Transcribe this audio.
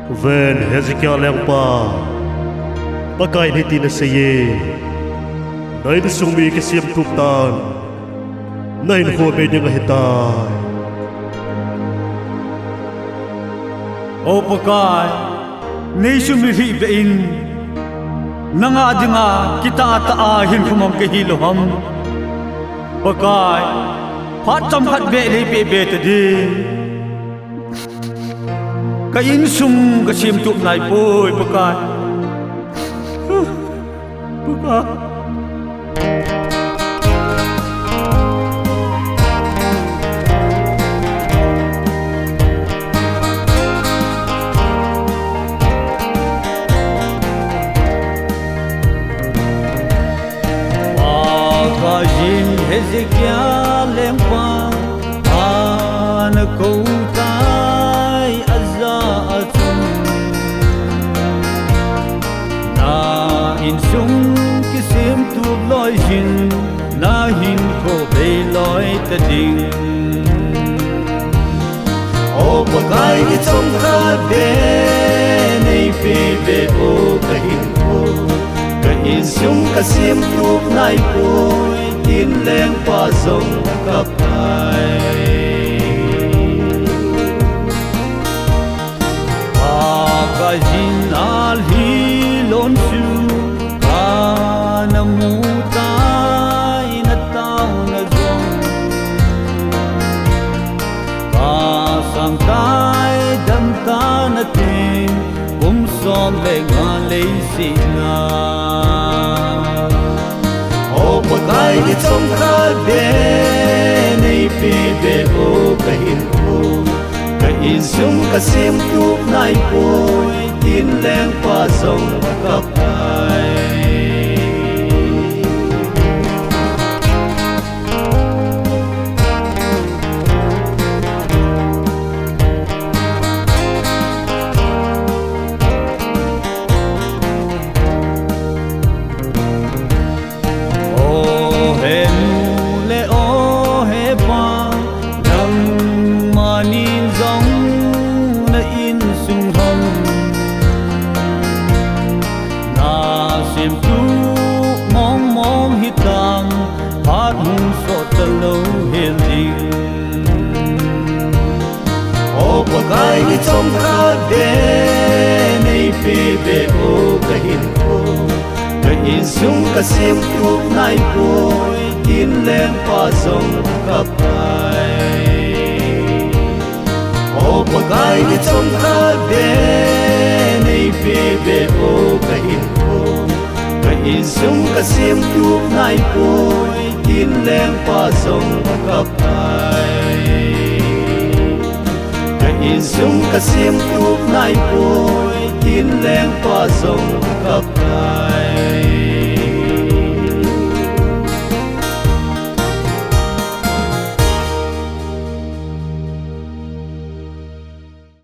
Ven Hezekiah Lengpa Pakai ni tina saye Nai insung mi kisem Touthang Nai hinkho be ning hitai O Pakai nichom ri bein nanga dinga kita taa hinkho mam kehiloham Pakai phat cham khatbeh leipe be tadi ka insung kasemtup naipoi Pakai Pakai Pakaijin Hezekiah Lengpa koutai ajah achun na insung kisem tuploijin na hinkho beiloi tading O Pakai nichom khatbeh neipeh o kahinkho insung kasemtup naipoi tin lengpa jong Pakaijin alhilon su Kanamu nataona jong sangtai damtan ating som leiset na O Pakai nichom khatbeh neipeh o kahinkho insung kasemtup naipoi tin lengpa jong Henu le o Hepa Nangma jong na insung hom na kasemtup mong hitang phat hung so talo helding O Pakai nichom khatbeh neipeh o kahinkho insung kasemtup naipoi tin lengpa jong O Pakai nichom khatbeh neipeh o kahinkho insung kasemtup naipoi tin lengpa jong insung kasemtup naipoi tin lengpa jong